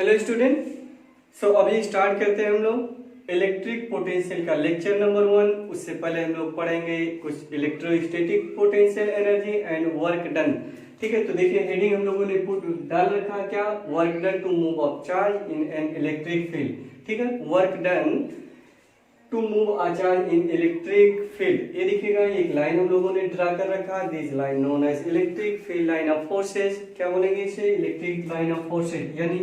Hello student. अभी start करते हैं हम लोग इलेक्ट्रिक पोटेंशियल का लेक्चर नंबर 1। उससे पहले हम लोग पढ़ेंगे कुछ electrostatic potential energy and work done. ठीक है, तो देखिए हेडिंग हम लोगों ने डाल रखा क्या, work done to move a charge in an electric field. ठीक है, work done to move a charge in electric field. ये देखिएगा, एक लाइन हम लोगों ने ड्रा कर रखा, this line known as electric field line of forces. क्या बोलेंगे इसे, इलेक्ट्रिक लाइन ऑफ फोर्सेस, यानी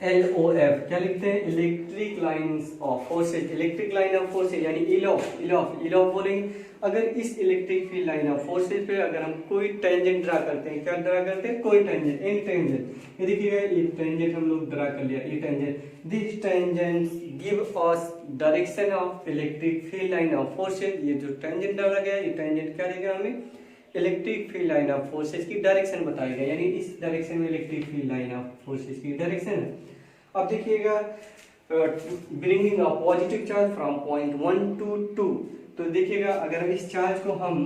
ELOF। क्या लिखते हैं, electric lines of forces. Electric line of forces यानी इलॉफ बोलेंगे। अगर इस electric field line of forces पे अगर हम कोई टेंजेंट ड्रा करते हैं, क्या ड्रा करते हैं, कोई टेंजेंट, एनी टेंजेंट। ये देखिएगा, ये टेंजेंट हम लोग ड्रा कर लिया, ये tangent. This tangent give us direction of electric field line of forces. ये जो टेंजेंट डाला गया, ये टेंजेंट क्या देगा हमें, electric field line of forces की डायरेक्शन बताएगा, यानी इस डायरेक्शन में electric field line of forces की डायरेक्शन है। अब देखिएगा, bringing a positive charge from point 1 to 2। तो देखिएगा, अगर इस चार्ज को हम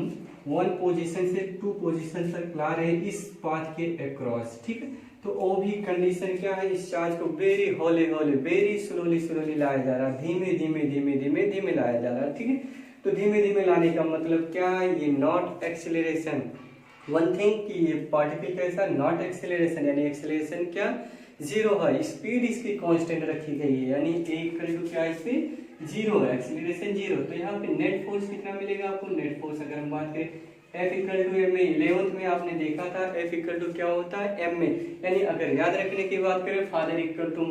1 पोजीशन से 2 पोजीशन तक ला रहे हैं इस पाथ के अक्रॉस, ठीक है, तो वो भी कंडीशन क्या है, इस चार्ज को वेरी हौले वेरी स्लोली लाया जा रहा है, धीमे लाया जा रहा है। ठीक है, तो धीमे लाने का मतलब क्या है, ये नॉट एक्सेलरेशन। वन थिंग कि ये पार्टिकल कैसा, नॉट एक्सेलरेशन, यानी एक्सेलरेशन क्या, जीरो है। स्पीड इसकी कांस्टेंट रखी गई है, यानी ए इक्वल टू क्या, इस पे जीरो है, एक्सेलरेशन जीरो। तो यहाँ पे नेट फोर्स कितना मिलेगा आपको, नेट फोर्स अगर हम बात करें F equal to M A, 11th में आपने देखा था F इक्वल टू क्या होता है, एम ए। यानी अगर याद रखने की बात करें, फादर इक्वल टू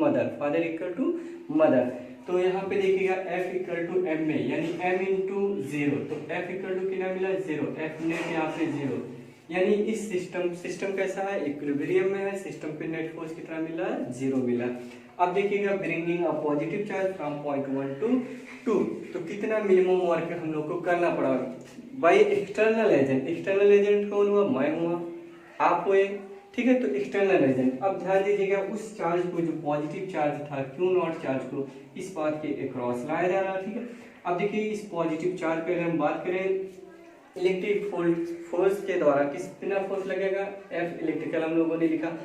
मदर, तो यहाँ पे देखिएगा F equal to M A, यानी m इंटू जीरो। तो F इक्वल टू कितना मिला, जीरो। F नेट यहाँ पे जीरो, यानी इस सिस्टम कैसा है, इक्विलिब्रियम में है। सिस्टम पे नेट फोर्स कितना मिला, जीरो मिला। अब देखिएगा, bringing a positive charge from point 1 to 2। तो कितना मिनिमम वर्क हम लोग को करना पड़ा by external agent. External agent कौन हुआ, मैं हुआ, आप हुए। ठीक है, तो एक्सटर्नल एजेंट। अब ध्यान दीजिएगा, उस चार्ज को, जो पॉजिटिव चार्ज था, क्यू नॉट चार्ज को इस पाथ के अक्रॉस लाया जा रहा है। ठीक है, अब देखिए, इस पॉजिटिव चार्ज पे अगर हम बात करें, इलेक्ट्रिक फोर्स के द्वारा कितना फोर्स लगेगा, F इलेक्ट्रिकल हम लोगों ने लिखा।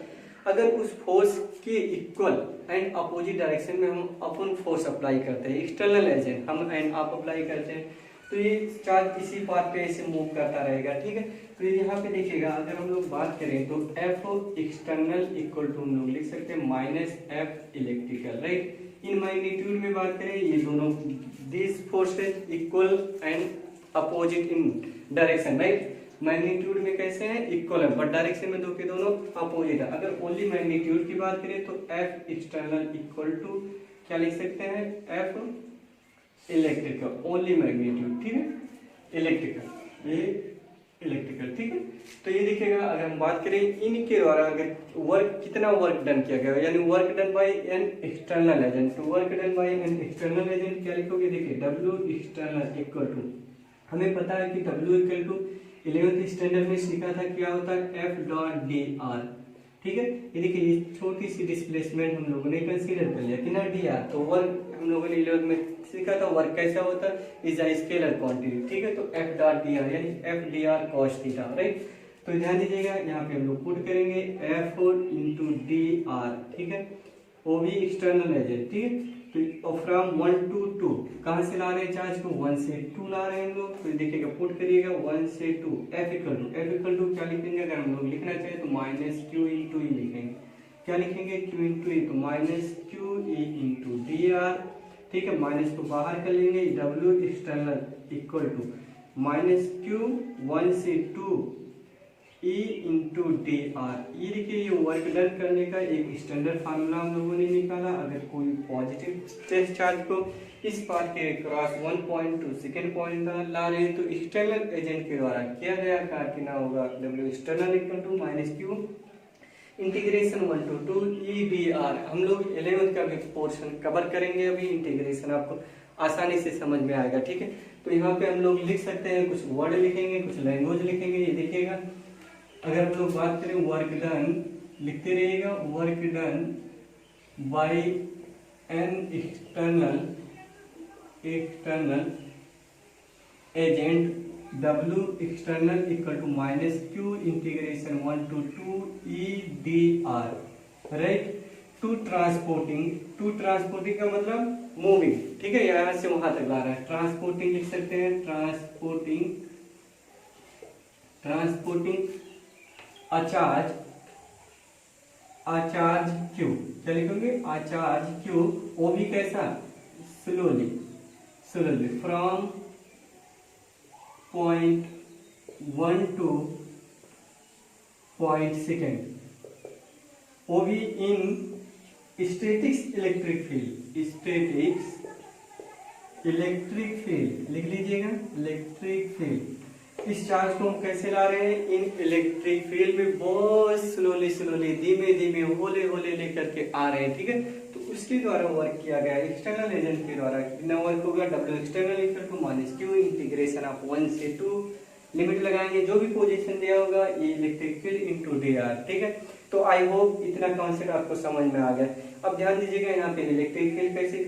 अगर उस फोर्स के इक्वल एंड अपोजिट डायरेक्शन में हम अपन फोर्स अप्लाई करते हैं, एक्सटर्नल एजेंट हम एंड आप अप्लाई करते हैं, तो ये चार्ज इसी पाथ पे ऐसे मूव करता रहेगा। ठीक है, तो यहाँ पे देखिएगा, अगर हम लोग बात करें तो F एक्सटर्नल इक्वल टू हम लोग लिख सकते हैं minus F electrical, right. In magnitude में बात करें, ये दोनों this forces equal and opposite in direction, right. Magnitude में कैसे हैं, इक्वल है, बट डायरेक्शन में दो के दोनों अपोजिट है। अगर ओनली मैग्नीट्यूड की बात करें तो F एक्सटर्नल इक्वल टू क्या लिख सकते हैं, F इलेक्ट्रिकल, ओनली मैग्नीट्यूड। ठीक है, इलेक्ट्रिकल, ये इलेक्ट्रिकल। ठीक है, तो ये देखिएगा, अगर हम बात करें इनके द्वारा अगर वर्क, कितना वर्क डन किया गया, यानी work done by an external agent. तो work done by an external agent क्या लिखोगे, देखिए W एक्सटर्नल इक्वल टू, हमें पता है कि W equal to 11th standard में सीखा था, क्या होता है, F डॉट dr। ठीक है, ये देखिए, ये छोटी सी डिस्प्लेसमेंट हम लोगों ने कंसीडर कर लिया कि ना dr। तो वर्क हम लोगों ने 11th में सीखा था, वर्क कैसा होता है, इज अ स्केलर क्वांटिटी। ठीक है, तो F डॉट dr यानी F dr cos theta, right. तो ध्यान दीजिएगा, यहाँ पे हम लोग पुट करेंगे F इंटू dr। ठीक है, वो भी एक्सटर्नल एजेंट। ठीक है, तो फ्रॉम 1 to 2 कहां से ला रहे हैं चार्ज को, 1 से 2 ला रहे हैं हम लोग। तो देखिएगा, पुट करिएगा 1 से 2, F इक्वल टू क्या लिखेंगे, अगर हम लोग लिखना चाहे तो माइनस Q इंटू ई लिखेंगे। क्या लिखेंगे, Q इंटू ई, तो minus Q E into D R. ठीक है, माइनस को बाहर कर लेंगे, W external equal to minus Q 1 से 2 E इंटू डी आर। ये देखिए, ये वर्क डन करने का एक स्टैंडर्ड फार्मूला हम लोगों ने निकाला। अगर कोई पॉजिटिव स्ट्रेस चार्ज को इस पाथ के cross 1 point to second point ला रहे हैं, तो एक्सटर्नल एजेंट के द्वारा किया गया कार्य कितना होगा, W external equal to minus Q integration 1 to 2 E D R. हम लोग 11th का भी पोर्शन कवर करेंगे, अभी इंटीग्रेशन आपको आसानी से समझ में आएगा। ठीक है, तो यहाँ पे हम लोग लिख सकते हैं, कुछ वर्ड लिखेंगे, कुछ लैंग्वेज लिखेंगे। ये देखिएगा, अगर हम लोग बात करें वर्क डन, लिखते रहिएगा, work done by an external agent W external equal to minus Q integration 1 to 2 E D R. Right. To transporting का मतलब मूविंग, ठीक है, यहाँ से वहां तक ला रहा है। ट्रांसपोर्टिंग लिख सकते हैं, ट्रांसपोर्टिंग अचार्ज क्यू, क्या लिखोगे, अचार्ज क्यू, वो भी कैसा, slowly from point 1 to point second, वो भी इन स्टैटिक्स इलेक्ट्रिक फील्ड लिख लीजिएगा, इलेक्ट्रिक फील्ड। इस चार्ज को हम कैसे ला रहे हैं, इन इलेक्ट्रिक फील्ड में बहुत स्लोली धीमे होले लेकर के आ रहे हैं, ठीक है। तो उसके द्वारा वर्क किया गया एक्सटर्नल एजेंट के द्वारा कितना वर्क होगा, W external equal to minus Q integration of 1 से 2, लिमिट लगाएंगे, जो भी पोजीशन दिया होगा ये इलेक्ट्रिक फील्ड इनटू dr, ठीक है। तो आई होप इतना कॉन्सेप्ट आपको समझ में आ गया। अब ध्यान दीजिएगा, यहाँ पे इलेक्ट्रिक फील्ड कैसे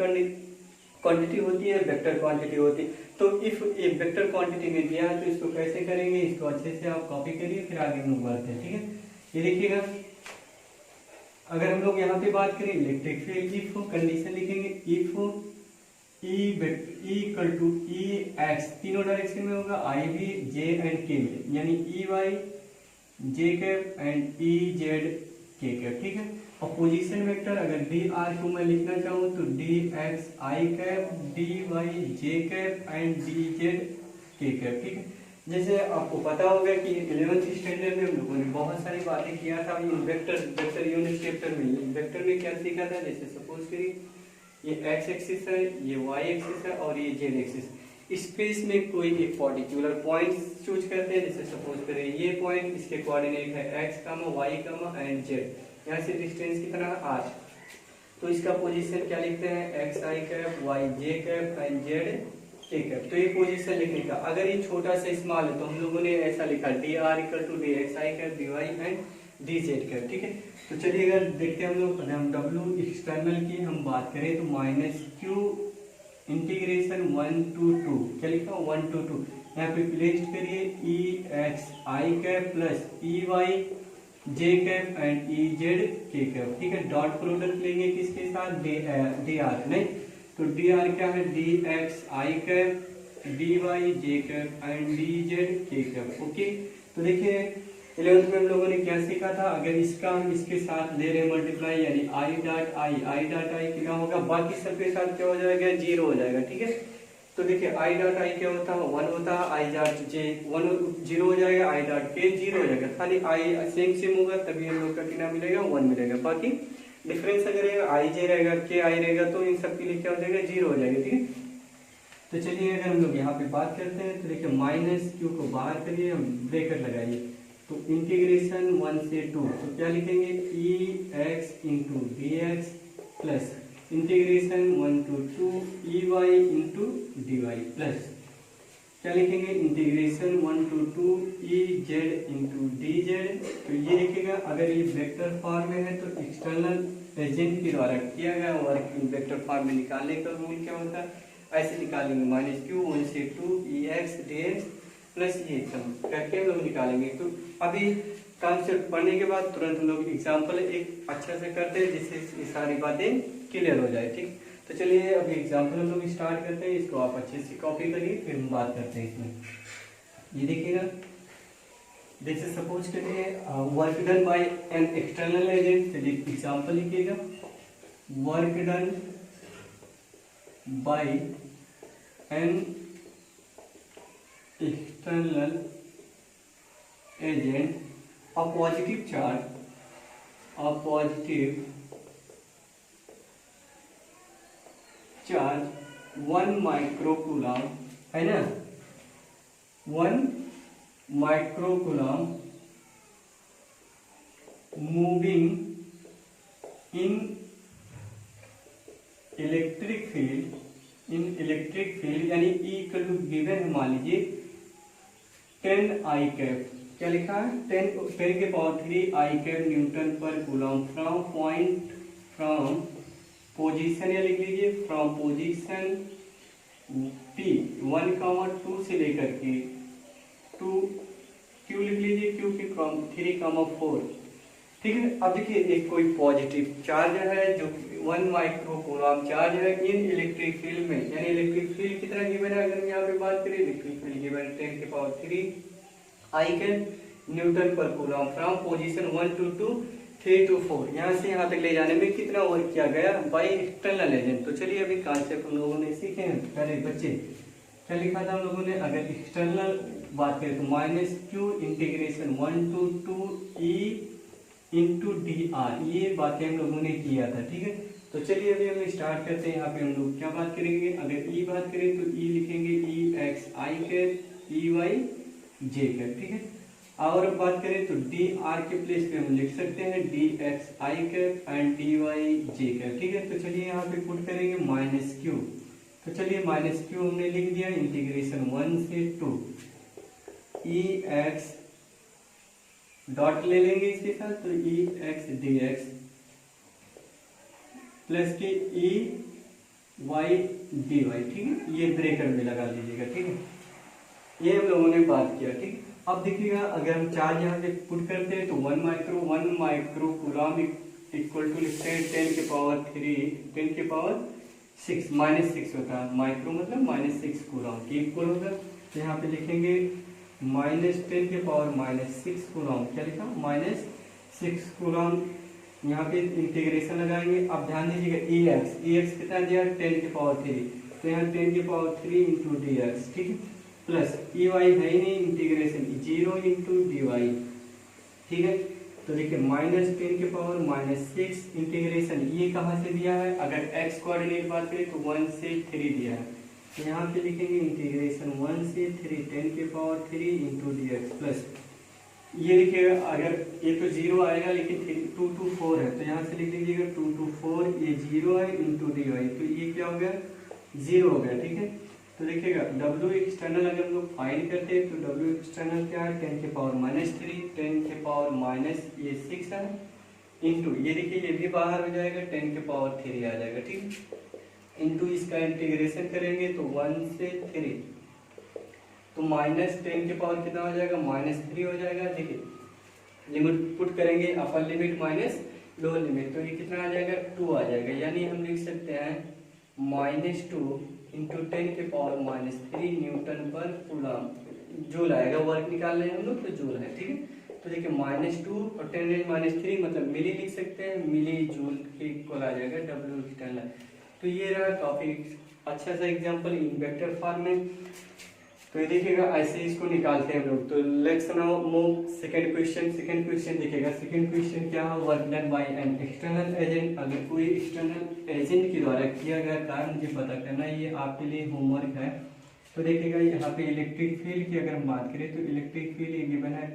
क्वांटिटी होती है, वेक्टर क्वांटिटी होती है। तो इफ ये वेक्टर क्वांटिटी में दिया है तो इसको कैसे करेंगे, इसको अच्छे से आप कॉपी करिए, फिर आगे मूव करते हैं, ठीक है। ये देखिएगा, अगर हम लोग यहाँ पे बात करें इलेक्ट्रिक फील्ड, इफ कंडीशन लिखेंगे, if E equal to E X, तीनों डायरेक्शन में होगा, आई भी जे एंड के में, यानी E Y J cap and E Z K cap, ठीक है। और पोजीशन वेक्टर अगर डी आर को मैं लिखना चाहूँ तो D X I cap, D Y J cap and D Z K cap, ठीक है। जैसे आपको पता होगा कि 11th स्टैंडर्ड में हम लोगों ने बहुत सारी बातें किया था वेक्टर यूनिट चैप्टर में। वेक्टर में क्या सीखा था, जैसे सपोज करिए ये एक्स एक्सिस है, ये वाई एक्सिस है और ये जेड एक्सिस। स्पेस में कोई एक पर्टिकुलर पॉइंट चूज करते हैं, जैसे सपोज करें ये पॉइंट, इसके कोऑर्डिनेट है X comma Y comma and Z, यहाँ से डिस्टेंस कितना है आर। तो इसका पोजीशन क्या लिखते हैं, X I cap, Y J cap and Z K cap. तो ये पोजीशन लिखने का, अगर ये छोटा सा स्मॉल है तो हम लोगों ने ऐसा लिखा D R equal to D X I cap D Y and D Z cap, ठीक है। तो चलिए अगर देखते हैं हम लोग, अगर हम डब्ल्यू एक्सटर्नल की हम बात करें तो माइनस क्यू इंटीग्रेशन 1 to 2, क्या लिखा 1 to 2, यहाँ पे प्लेस करिए E X I cap plus E Y J cap and E Z K cap, ठीक है। डॉट प्रोडक्ट लेंगे किसके साथ, डी आर, नहीं तो डी आर क्या है, D X I cap D Y J cap and D Z K cap, okay. तो देखिए 11th में हम लोगों ने क्या सीखा था, अगर इसका हम इसके साथ ले रहे मल्टीप्लाई, यानी आई डॉट आई कितना होगा, बाकी सबके साथ क्या हो जाएगा, 0 हो जाएगा, ठीक है। तो देखिए आई डॉट आई क्या होता है, 1 होता है, आई डॉट जे 1 0 हो जाएगा, आई डॉट के 0 हो जाएगा, खाली आई सेम होगा तभी हम लोग का कितना मिलेगा, 1 मिलेगा। बाकी डिफरेंस अगर आई जे रहेगा, के आई रहेगा तो इन सब के लिए क्या हो जाएगा, 0 हो जाएगा, ठीक है। तो चलिए अगर हम लोग यहाँ पे बात करते हैं तो देखिए माइनस क्यू को बाहर करिए, हम ब्रेकर लगाइए, तो इंटीग्रेशन 1 से 2, तो क्या लिखेंगे, E X into D X plus integration 1 to 2 E Y into D Y plus क्या लिखेंगे, integration 1 to 2 E Z into D Z. तो ये लिखेगा, अगर ये वेक्टर फॉर्म में है तो एक्सटर्नल एजेंट के द्वारा किया गया वर्क इन वेक्टर फॉर्म में निकालने का रूल क्या होता है, ऐसे निकालेंगे, माइनस क्यू 1 से 2 ई एक्स डी एक्स प्लस ये सब करके हम लोग निकालेंगे। तो अभी कॉन्सेप्ट पढ़ने के बाद तुरंत हम लोग एग्जाम्पल एक अच्छा से करते हैं जिससे ये सारी बातें क्लियर हो जाए, ठीक। तो चलिए अभी एग्जाम्पल हम लोग स्टार्ट करते हैं, इसको आप अच्छे से कॉपी करिए, फिर हम बात करते हैं इसमें। ये देखिएगा, जैसे सपोज करिए work done by an external agent, चलिए एग्जाम्पल लिखिएगा, work done by an external agent, a positive charge 1 microcoulomb, है ना, 1 microcoulomb moving in electric field, यानी E इक्वल टू गिवन है, मान लीजिए 10 आई कैप, क्या लिखा है, 10 के पावर 3 आई कैप न्यूटन पर कूलम फ्रॉम पोजीशन, या लिख लीजिए फ्रॉम पोजीशन P 1, 2 से लेकर के 2 Q लिख लीजिए, Q की फ्रॉम 3, 4 ठीक है। अब देखिए एक कोई पॉजिटिव चार्ज है जो 1 माइक्रो कूलम चार्ज है इन इलेक्ट्रिक फील्ड में, यानी इलेक्ट्रिक फील्ड कितना गिवन है, अगर यहाँ पे बात करें इलेक्ट्रिक फील्ड गिवन 10⁻³ आई के न्यूटन पर coulomb from position 1 to 2 3 to 4, यहाँ से यहाँ तक ले जाने में कितना वर्क किया गया बाई एक्सटर्नल एजेंट। तो चलिए अभी कॉन्सेप्ट हम लोगों ने सीखे हैं। पहले बच्चे क्या लिखा था हम लोगों ने, अगर एक्सटर्नल बात करें तो -q integration 1 to 2 e into dr, ये बातें हम लोगों ने किया था। ठीक है, तो चलिए अभी हम स्टार्ट करते हैं। यहाँ पे हम लोग क्या बात करेंगे, अगर e बात करें तो e लिखेंगे ex i cap ey j cap. ठीक है, और बात करें तो dr के प्लेस पे हम लिख सकते हैं dx i cap and dy j cap. ठीक है, तो चलिए यहाँ पे पुट करेंगे -q, तो चलिए -q हमने लिख दिया इंटीग्रेशन 1 से 2 ex डॉट ले लेंगे इसके साथ, तो ex dx प्लस के ey dy। ठीक है, ये ब्रेकर में लगा लीजिएगा। ठीक है, ये हम लोगों ने बात किया। ठीक, अब देखिएगा अगर हम चार्ज यहाँ पे पुट करते हैं तो 1 माइक्रो कूलम इक्वल टू लिखते हैं 10⁻³ 10⁻6 -6 होता है, माइक्रो मतलब -6 कूलम की इक्वल होगा। तो यहाँ पे लिखेंगे -10⁻⁻6 कूलम, क्या लिखा -6 कूलम, यहाँ पे इंटीग्रेशन लगाएंगे। अब ध्यान दीजिएगा ex कितना दिया 10⁻3, तो यहाँ 10⁻3 इंटू dx। ठीक है, प्लस ey है ही नहीं, इंटीग्रेशन 0 इंटू dy। ठीक है, तो देखिए -10⁻⁻6 इंटीग्रेशन ये कहाँ से दिया है, अगर x कोऑर्डिनेट बात करें तो 1 से 3 दिया है, तो यहाँ पे लिखेंगे इंटीग्रेशन 1 से 3 10⁻3 इंटू dx प्लस ये देखिएगा अगर ये तो 0 आएगा लेकिन 2 to 4 है, तो यहाँ से लिख लीजिएगा 2 to 4 ये 0 है इंटू dy, तो ये क्या हो गया 0 हो गया। ठीक है, तो देखिएगा W एक्सटर्नल अगर हम लोग फाइंड करते हैं तो W एक्सटर्नल क्या है 10⁻³ 10⁻6 है इंटू ये देखिए ये भी बाहर हो जाएगा 10⁻3 आ जाएगा। ठीक, इंटू इसका इंटीग्रेशन करेंगे तो 1 से 3, तो -10 के पावर कितना हो जाएगा -3 हो जाएगा। देखिए लिमिट पुट करेंगे upper limit minus lower limit, तो ये कितना आ जाएगा 2 आ जाएगा, यानी हम लिख सकते हैं -2 इंटू 10⁻³ न्यूटन पर कूलम जूल आएगा। वर्क निकाल रहे हैं हम लोग तो जूल है। ठीक है, तो देखिए -2 और 10⁻³ मतलब मिली लिख सकते हैं, मिली जूल के इक्वल आ जाएगा W एक्सटर्नल। तो ये रहा टॉपिक, अच्छा सा एग्जांपल इन वेक्टर फॉर्म में। तो ये देखिएगा ऐसे इसको निकालते हैं हम लोग। तो let's now move second question. Second question देखिएगा, सेकंड क्वेश्चन क्या है, work done by an external agent. अगर कोई एक्सटर्नल एजेंट के द्वारा किया गया कार्य मुझे पता करना, ये आपके लिए होमवर्क है। तो देखिएगा यहाँ पे इलेक्ट्रिक फील्ड की अगर हम बात करें तो इलेक्ट्रिक फील्ड ये गिवन है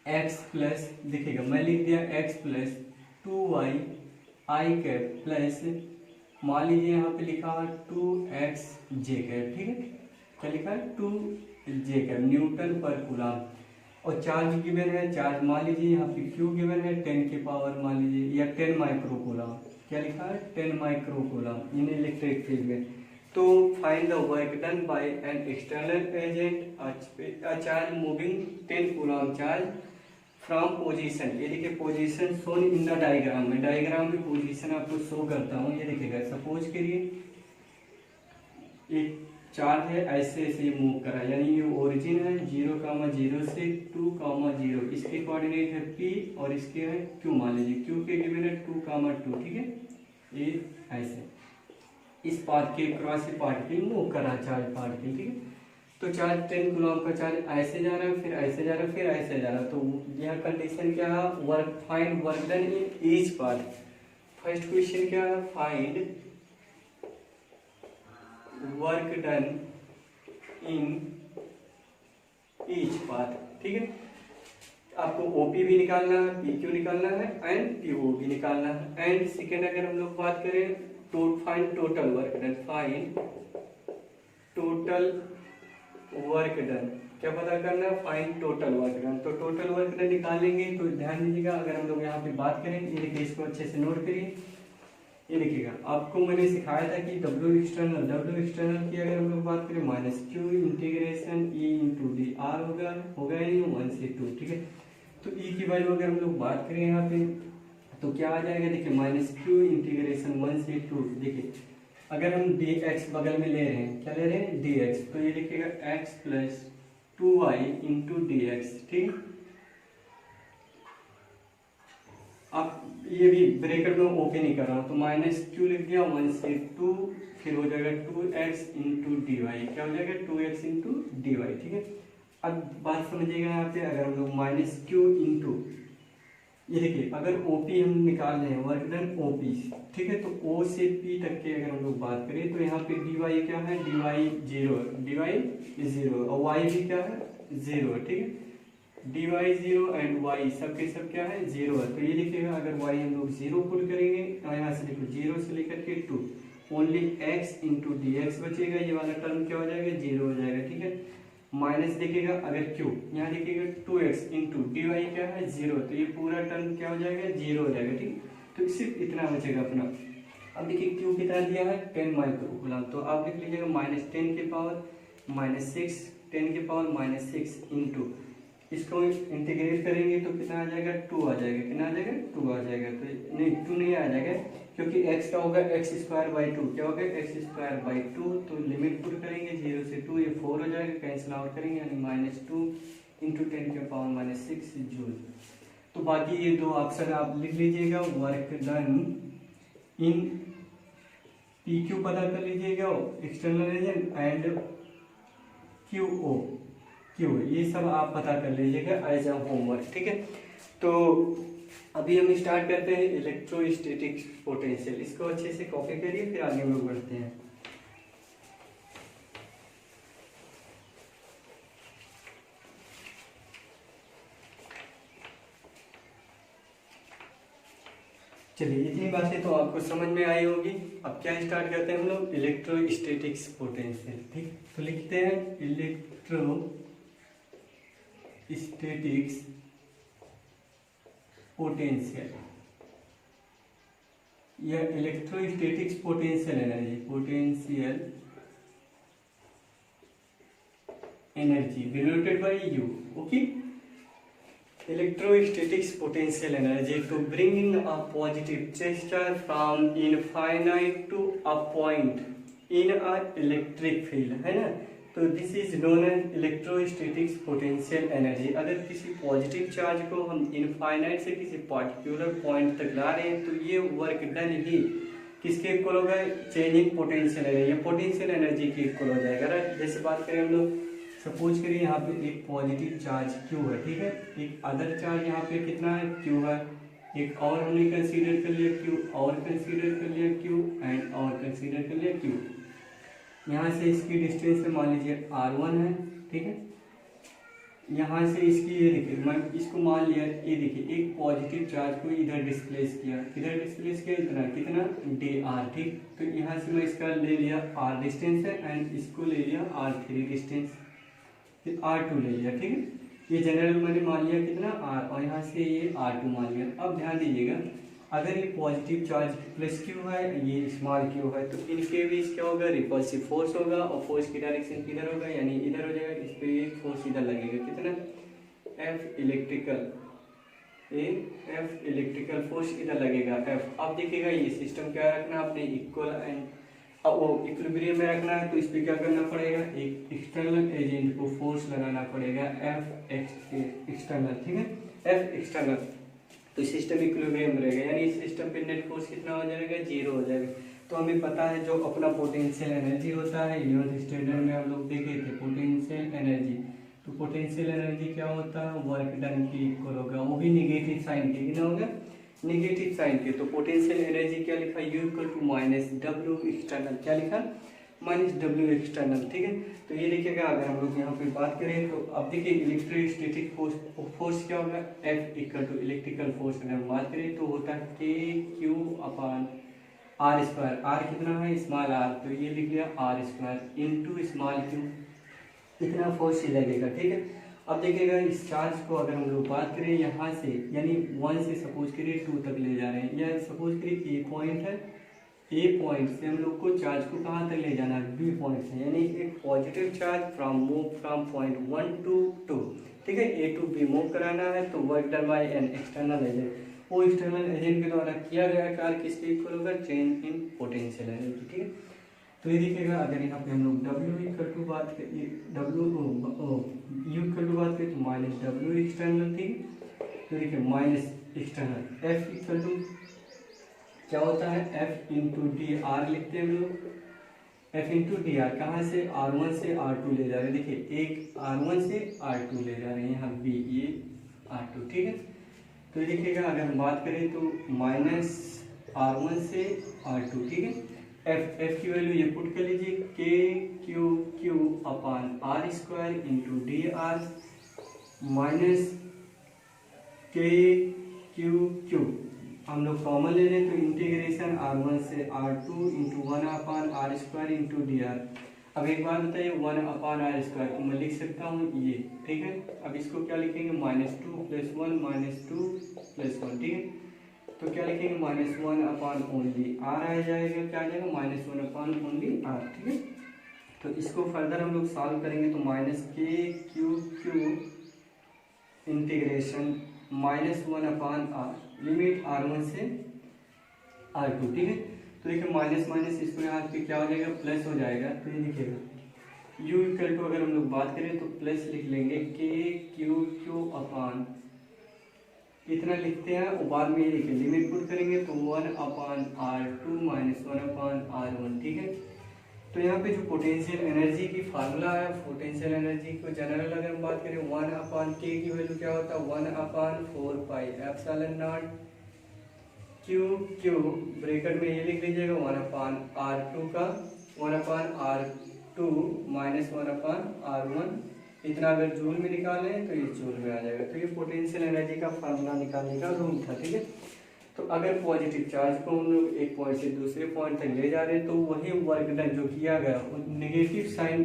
x प्लस, देखिएगा मैं लिख दिया x plus 2y i cap plus मान लीजिए यहाँ पे लिखा है 2x j कैप। ठीक है, क्या लिखा है 2j कैप न्यूटन पर कूलम, और चार्ज गिवन है, चार्ज मान लीजिए यहाँ पे q गिवन है 10 के पावर मान लीजिए या 10 माइक्रो कूलम, क्या लिखा है 10 माइक्रो कूलम इन इलेक्ट्रिक फील्ड में। तो find the work done by an external agent a charge moving 10 coulomb charge from position. ये देखिए position shown in the diagram में, डायग्राम में पोजीशन आपको शो करता हूँ। ये देखिएगा सपोज करिए एक चार्ज है ऐसे ऐसे मूव करा, यानी ये ओरिजिन है 0,0 से 2,0, इसके कोऑर्डिनेट है p और इसके है q, मान लीजिए q के गिवन है 2,2। ठीक है, ये ऐसे इस पाथ के क्रॉस पार्टिकल मूव करा चार्ज पार्टिकल। ठीक है, तो चार्ज 10 कूलम का चार्ज ऐसे जा रहा है, फिर ऐसे जा रहा है, फिर ऐसे जा रहा है। तो यह कंडीशन क्या है, work find work done in each path. First question क्या है, find work done in each path. ठीक है, आपको ओपी भी निकालना है, पीक्यू निकालना है एंड पीओ भी निकालना है। एंड सेकेंड अगर हम लोग बात करें तो find total work done, find total work done, क्या पता करना है, फाइंड टोटल वर्क डन। तो टोटल वर्क डन निकालेंगे तो ध्यान दीजिएगा अगर हम लोग यहाँ पे बात करें, ये देखिए इसको अच्छे से नोट करिए। ये देखिएगा आपको मैंने सिखाया था कि W एक्सटर्नल की अगर हम लोग बात करें -q integration e into D are होगा ही 1 से 2। ठीक है, तो ई की वैल्यू अगर हम लोग बात करें यहाँ पे तो क्या आ जाएगा, देखिए माइनस क्यू इंटीग्रेशन 1 से 2। देखिए अगर हम डी एक्स बगल में ले रहे हैं, क्या ले रहे हैं, डी एक्स, तो ये लिखिएगा x plus 2y into D x, ठीक। अब ये भी ब्रैकेट में ओपन नहीं कर रहा हूँ, तो माइनस क्यू लिख दिया 1 से 2, फिर हो जाएगा 2x इंटू डी वाई, क्या हो जाएगा 2x इंटू डी वाई, ठीक है। अब बात समझिएगा यहाँ पे, अगर हम लोग माइनस क्यू इंटू, ये देखिए अगर ओपी हम निकाल रहे हैं, वर्क डन ओपी, ठीक है, तो ओ से पी तक के अगर हम लोग बात करें तो यहाँ पे डी वाई क्या है, D Y zero, D Y zero, और वाई भी क्या है, जीरो, ठीक है। D Y zero and Y सब के सब क्या है, जीरो है। तो ये लिखिएगा अगर वाई हम लोग जीरो पुट करेंगे तो यहाँ से देखो जीरो से लेकर के 2, only x into D x बचेगा, ये वाला टर्म क्या हो जाएगा, जीरो हो जाएगा, ठीक है। माइनस देखिएगा अगर क्यू, यहाँ देखिएगा 2x इंटू डी वाई क्या है, जीरो, तो ये पूरा टर्म क्या हो जाएगा, जीरो हो जाएगा, ठीक। तो सिर्फ इतना बचेगा अपना। अब देखिए क्यू कितना दिया है, 10 माइक्रोकूलम, तो आप लिख लीजिएगा माइनस 10 के पावर माइनस 6, 10 के पावर माइनस 6 इंटू, इसको इंटीग्रेट करेंगे तो कितना आ जाएगा, 2 आ जाएगा, कितना आ जाएगा, 2 आ जाएगा। तो नहीं 2 नहीं आ जाएगा, क्योंकि x का होगा एक्स स्क्वायर बाई 2, क्या होगा एक्स स्क्वायर बाई 2, तो लिमिट पुट करेंगे 0 से 2, ये 4 हो जाएगा, कैंसिल आउट करेंगे, यानी माइनस 2 इंटू 10 के पावर माइनस 6 जूल। तो बाकी ये दो ऑप्शन आप लिख लीजिएगा, work done in P Q पता कर लीजिएगा, external region and Q O Q, ये सब आप पता कर लीजिएगा एज अ होमवर्क, ठीक है। तो अभी हम स्टार्ट करते हैं इलेक्ट्रोस्टैटिक पोटेंशियल, इसको अच्छे से कॉपी करिए, फिर आगे हम लोग बढ़ते हैं। चलिए इतनी बातें तो आपको समझ में आई होगी। अब क्या स्टार्ट करते हैं हम लोग, इलेक्ट्रोस्टैटिक्स पोटेंशियल, ठीक। तो लिखते हैं इलेक्ट्रोस्टैटिक्स पोटेंशियल, यह electrostatics potential energy denoted by you, okay. Electrostatics potential energy to bring in a positive charge from infinite to a point in a electric field, है ना। तो this is known as electrostatics potential energy. अगर किसी positive charge को हम infinite से किसी particular point तक ला रहे हैं तो ये वर्क डन ही किसके इक्वल होगा, चेंजिंग पोटेंशियल एनर्जी, ये पोटेंशियल एनर्जी के इक्वल हो जाएगा, राइट। जैसे बात करें हम लोग, सपोज करिए यहाँ पे एक पॉजिटिव चार्ज Q है, ठीक है, एक अदर चार्ज यहाँ पे कितना है, Q है, एक और हमने कंसीडर कर लिया Q, और कंसीडर कर लिया Q एंड और कंसीडर कर लिया Q। यहाँ से इसकी डिस्टेंस मान लीजिए R1 है, ठीक है। यहाँ से इसकी ये देखिए, मैं इसको मान लिया, ये देखिए एक पॉजिटिव चार्ज को इधर डिस्प्लेस किया, इतना कितना dr, ठीक। तो यहाँ से मैं इसका ले लिया R डिस्टेंस है एंड इसको ले लिया R3 डिस्टेंस, फिर R2 ले लिया, ठीक है। ये जनरल मैंने मान लिया कितना R, और यहाँ से ये R2 मान लिया। अब ध्यान दीजिएगा, अगर ये पॉजिटिव चार्ज प्लस Q है, ये स्मॉल Q है, तो इनके बीच क्या होगा, रिपल्सिव फोर्स होगा, और फोर्स की डायरेक्शन किधर होगा, यानी इधर हो जाएगा, इस पर एक फोर्स इधर लगेगा, कितना F इलेक्ट्रिकल फोर्स इधर लगेगा F। अब देखिएगा ये सिस्टम क्या रखना है आपने, इक्वल एंड अब वो इक्विलिब्रियम में रखना है, तो इस पर क्या करना पड़ेगा, एक एक्सटर्नल एजेंट को फोर्स लगाना पड़ेगा F एक्सटर्नल, ठीक है, F एक्सटर्नल। तो सिस्टम इक्विलिब्रियम रहेगा, यानी इस सिस्टम पे नेट फोर्स कितना हो जाएगा, 0 हो जाएगा। तो हमें पता है जो अपना पोटेंशियल एनर्जी होता है, 11th स्टैंडर्ड में हम लोग देखे थे पोटेंशियल एनर्जी। तो पोटेंशियल एनर्जी क्या होता है, वर्क डन की इक्वल होगा, वो भी निगेटिव साइन के, कितना होगा, नेगेटिव साइन के। तो पोटेंशियल एनर्जी क्या लिखा, U equal to minus W external, क्या लिखा, माइनस डब्ल्यू एक्सटर्नल, ठीक है। तो ये देखिएगा अगर हम लोग यहाँ पे बात करें तो अब देखिए इलेक्ट्रोस्टैटिक फोर्स क्या होगा, F equal to electrical force अगर हम बात करें तो होता है KQ upon R square, R कितना है, स्मॉल r, तो ये लिख लिया R square into small q, इतना फोर्स ही लगेगा, ठीक है। अब देखिएगा इस चार्ज को अगर हम लोग बात करें यहाँ से, यानी 1 से सपोज करिए 2 तक ले जा रहे हैं, या सपोज करिए ए पॉइंट है, ए पॉइंट से हम लोग को चार्ज को कहाँ तक ले जाना है, बी पॉइंट से, यानी एक positive charge move from point 1 to 2, ठीक है, ए टू बी मूव कराना है तो work done by an external agent, वो एक्सटर्नल एजेंट के द्वारा किया गया कार्य किसके इक्वल होगा, चेंज इन पोटेंशियल एनर्जी। ठीक है, तो ये देखिएगा अगर यहाँ पे हम लोग W इक्वल टू बात करें, U इक्वल टू बात करें तो माइनस W एक्सटर्नल, ठीक, तो देखिए minus external F equal to क्या होता है, F इंटू डी आर लिखते हैं हम लोग, F इंटू डी आर कहाँ से, R1 से R2 ले जा रहे हैं, देखिए एक R1 से R2 ले जा रहे हैं यहाँ B, ये R2, ठीक है, तो देखिएगा अगर हम बात करें तो माइनस R1 से R2, ठीक है, F की वैल्यू ये पुट कर लीजिए, K Q upon R square into D are minus K Q हम लोग कॉमन ले लें तो इंटीग्रेशन R1 से R2 into 1 upon R square into D are. अब एक बात बताइए, 1 अपान R स्क्वायर को मैं लिख सकता हूँ ये, ठीक है, अब इसको क्या लिखेंगे, -2 + 1 -2 + 1, ठीक है, तो क्या लिखेंगे, -1 अपान ओनली R आ जाएगा, क्या आ जाएगा, -1 अपान ओनली R, ठीक है, तो इसको फर्दर हम लोग सॉल्व करेंगे तो -K Q integration -1 upon R limit R1 से R2, ठीक है, तो देखिए माइनस माइनस इसको यहाँ पे क्या हो जाएगा, प्लस हो जाएगा, तो ये देखिएगा U इक्वल टू अगर हम लोग बात करें तो प्लस लिख लेंगे K Q अपान इतना लिखते हैं और बाद में ये देखिए लिमिट पुट करेंगे तो 1 अपान R2 माइनस 1 अपान R1, ठीक है, तो यहाँ पे जो पोटेंशियल एनर्जी की फार्मूला है, पोटेंशियल एनर्जी को जनरल अगर हम बात करें 1 अपान K की वैल्यू क्या होता है, 1 अपान 4 pi epsilon not Q bracket में ये लिख लीजिएगा 1 अपान R2 का 1 अपान R2 माइनस 1 अपान R1, इतना अगर जूल में निकालें तो ये जूल में आ जाएगा, तो ये पोटेंशियल एनर्जी का फार्मूला निकालने का रूल था, ठीक है, तो अगर पॉजिटिव चार्ज को हम लोग एक पॉइंट से दूसरे पॉइंट तक ले जा रहे हैं तो वही वर्क डन जो किया गया नेगेटिव साइन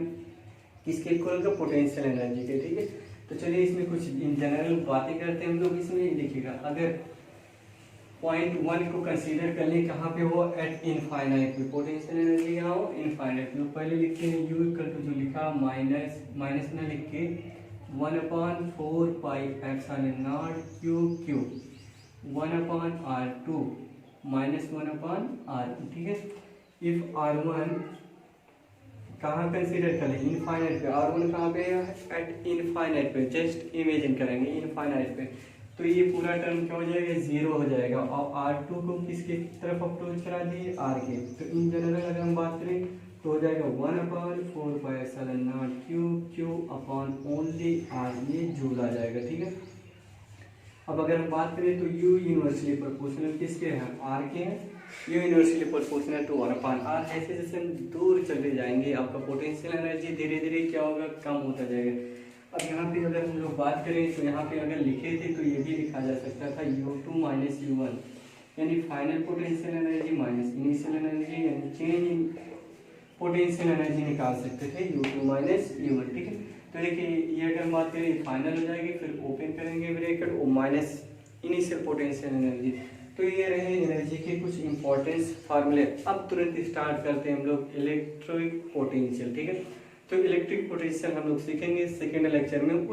किसके इक्वल का, पोटेंशियल एनर्जी के, ठीक है, तो चलिए इसमें कुछ इन जनरल बातें करते हैं हम लोग। इसमें देखिएगा अगर पॉइंट 1 को कंसीडर कर लें कहाँ पे हो, एट इनफाइनाइट पे पोटेंशियल एनर्जी यहाँ हो इनफाइनाइट पे, पहले लिखते हैं U इक्वल टू जो लिखा माइनस ना लिख के 1 अपान 4 pi epsilon not Q 1 upon R2 minus 1 upon R, ठीक है, इफ R1 कहाँ कंसीडर करें, इनफाइनाइट पे, R1 कहाँ पे है, एट इनफाइनाइट पे, जस्ट इमेजिन करेंगे इनफाइनाइट पे, तो ये पूरा टर्म क्या हो जाएगा, 0 हो जाएगा, और R2 को किसके तरफ अप्रोच करा दिए, R के, तो इन जनरल अगर हम बात करें तो हो जाएगा 1 अपान 4 pi epsilon not Q upon only R, ये जूल आ जाएगा, ठीक है। अब अगर हम बात करें तो U यूनिवर्सली प्रोपोर्शनल किसके हैं, R के हैं, U universally proportional to 1 upon R, जैसे जैसे हम दूर चले जाएंगे आपका पोटेंशियल एनर्जी धीरे धीरे क्या होगा, कम होता जाएगा। अब यहाँ पे अगर हम लोग बात करें तो यहाँ पे अगर लिखे थे तो ये भी लिखा जा सकता था U2 माइनस U1, यानी final potential energy minus initial energy, यानी चेंज इन पोटेंशियल एनर्जी निकाल सकते थे U2 माइनस U1, ठीक है, तो देखिए ये अगर हम बात करें फाइनल हो जाएगी, फिर ओपन करेंगे ब्रैकेट और माइनस इनिशियल पोटेंशियल एनर्जी, तो ये रहे एनर्जी के कुछ इंपॉर्टेंस फार्मूले। अब तुरंत स्टार्ट करते हैं हम लोग इलेक्ट्रिक पोटेंशियल, ठीक है, तो इलेक्ट्रिक पोटेंशियल हम लोग सीखेंगे सेकेंड लेक्चर में।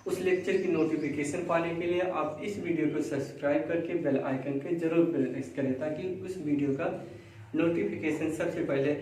उस लेक्चर की नोटिफिकेशन पाने के लिए आप इस वीडियो को सब्सक्राइब करके बेल आइकन पे जरूर प्रेस करें ताकि उस वीडियो का नोटिफिकेशन सबसे पहले